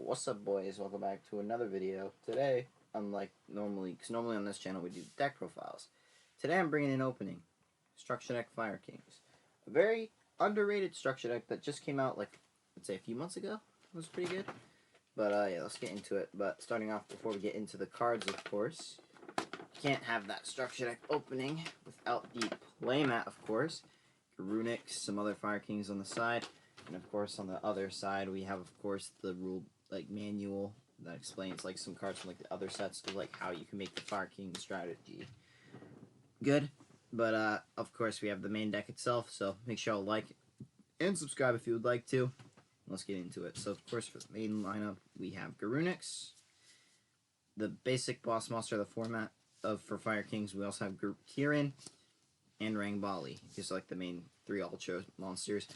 What's up, boys? Welcome back to another video. Today, unlike normally, because normally on this channel we do deck profiles, today I'm bringing an opening, Structure Deck Fire Kings. A very underrated structure deck that just came out, like, let's say a few months ago. It was pretty good. But, yeah, let's get into it. But starting off, before we get into the cards, of course, can't have that structure deck opening without the playmat, of course. Runics, some other Fire Kings on the side. And of course, on the other side, we have, of course, the rule manual that explains some cards from the other sets of how you can make the Fire King strategy good. But of course, we have the main deck itself. So make sure you like and subscribe if you would like to. Let's get into it. So of course, for the main lineup, we have Garunix, the basic boss monster of the format for Fire Kings. We also have Kirin and Rangbali. These are the main three ultra monsters.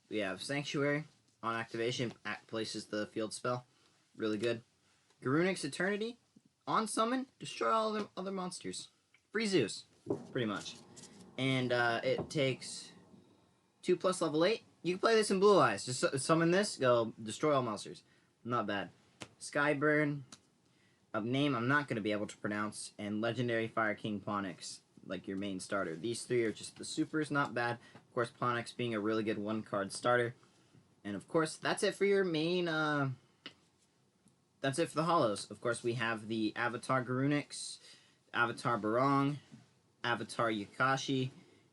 We have Sanctuary. On activation, places the field spell. Really good. Garunix Eternity. On summon, destroy all the other monsters. Free Zeus, pretty much. And it takes 2+ level 8. You can play this in Blue Eyes. Just summon this, go destroy all monsters. Not bad. Skyburn, a name I'm not going to be able to pronounce, and Legendary Fire King Ponix, your main starter. These three are just the supers, not bad. Of course, Ponix being a really good one-card starter. And of course, that's it for your main, that's it for the holos. Of course, we have the Avatar Garunix, Avatar Barong, Avatar Yukashi,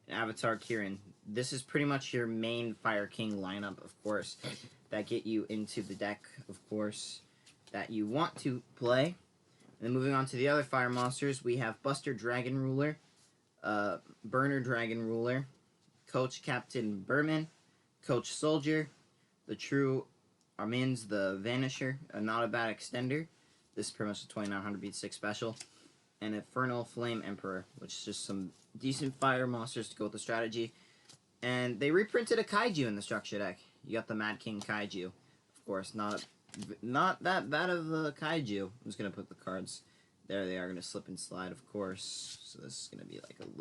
and Avatar Kirin. This is pretty much your main Fire King lineup, of course, that get you into the deck, of course, that you want to play. And then moving on to the other fire monsters, we have Buster Dragon Ruler, Burner Dragon Ruler, Coach Captain Berman, Coach Soldier, the True Armin's the Vanisher, not a bad extender. This is pretty much a 2900 beat 6 special. And Infernal Flame Emperor, which is just some decent fire monsters to go with the strategy. And they reprinted a Kaiju in the structure deck. You got the Mad King Kaiju. Of course, not that bad of a Kaiju. I'm just going to put the cards. There they are, going to slip and slide, of course. So this is going to be a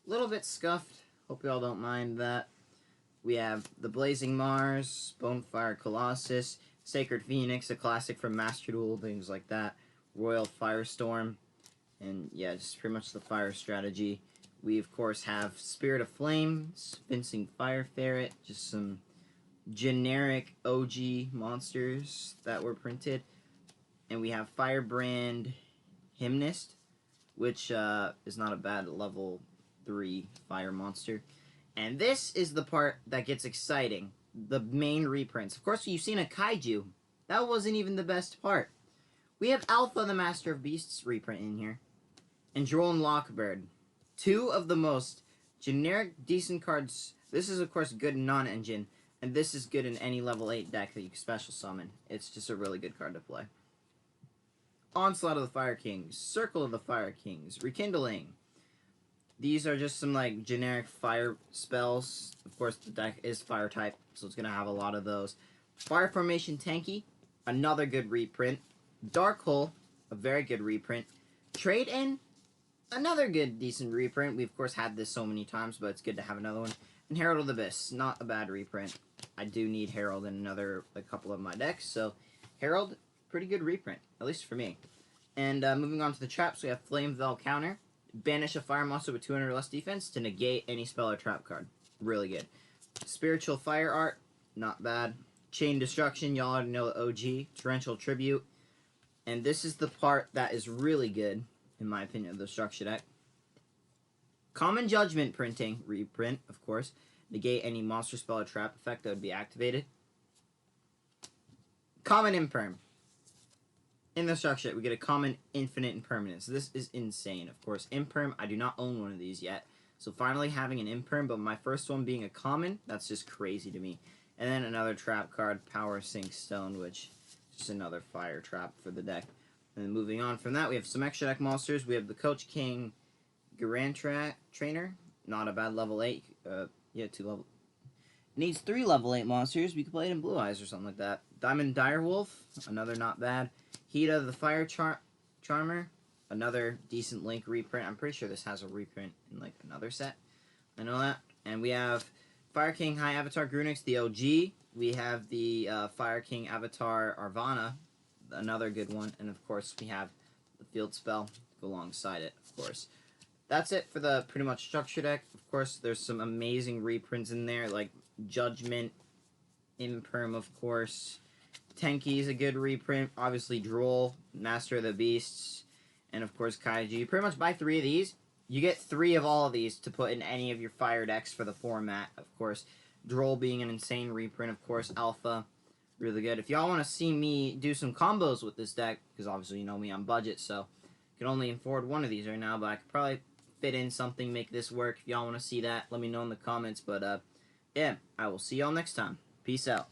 little bit scuffed. Hope y'all don't mind that. We have the Blazing Mars, Bonefire Colossus, Sacred Phoenix, a classic from Master Duel, things like that. Royal Firestorm, and yeah, just pretty much the fire strategy. We, of course, have Spirit of Flames, Fencing Fire Ferret, just some generic OG monsters that were printed. And we have Firebrand Hymnist, which is not a bad level 3 fire monster. And this is the part that gets exciting. The main reprints. Of course, you've seen a Kaiju. That wasn't even the best part. We have Alpha the Master of Beasts reprint in here. And Drone Lockbird. Two of the most generic, decent cards. This is, of course, good non-engine. And this is good in any level 8 deck that you can special summon. It's just a really good card to play. Onslaught of the Fire Kings. Circle of the Fire Kings. Rekindling. These are just some, generic fire spells. Of course, the deck is fire type, so it's going to have a lot of those. Fire Formation Tanky, another good reprint. Dark Hole, a very good reprint. Trade In, another good, decent reprint. We, of course, had this so many times, but it's good to have another one. And Herald of the Abyss, not a bad reprint. I do need Herald in a couple of my decks, so Herald, pretty good reprint, at least for me. And moving on to the traps, we have Flame Veil Counter. Banish a fire monster with 200 or less defense to negate any spell or trap card. Really good. Spiritual Fire Art, not bad. Chain Destruction, y'all already know the OG. Torrential Tribute. And this is the part that is really good, in my opinion, of the structure deck. Common Judgment printing, reprint, of course. Negate any monster spell or trap effect that would be activated. Common Imperm. In the structure, we get a common infinite impermanence. This is insane. Of course, Imperm, I do not own one of these yet. So finally having an Imperm, but my first one being a common, that's just crazy to me. And then another trap card, Power Sink Stone, which is just another fire trap for the deck. And then moving on from that, we have some extra deck monsters. We have the Coach King Garant Trainer. Not a bad level 8. Yeah, 2 level. It needs 3 level 8 monsters. We could play it in Blue Eyes or something like that. Diamond Direwolf, another not bad. Hida the Fire Charmer, another decent Link reprint. I'm pretty sure this has a reprint in another set. I know that. And we have Fire King High Avatar Grunix, the OG, we have the Fire King Avatar Arvana, another good one, and of course we have the field spell alongside it, of course. That's it for the pretty much structure deck. Of course, there's some amazing reprints in there, like Judgment, Imperm, of course. Tenki's a good reprint. Obviously, Droll, Master of the Beasts, and of course, Kaiju. You pretty much buy 3 of these. You get 3 of all of these to put in any of your fire decks for the format, of course. Droll being an insane reprint, of course. Alpha, really good. If y'all want to see me do some combos with this deck, because obviously you know me on budget, so I can only afford 1 of these right now, but I could probably fit in something, make this work. If y'all want to see that, let me know in the comments. But, yeah, I will see y'all next time. Peace out.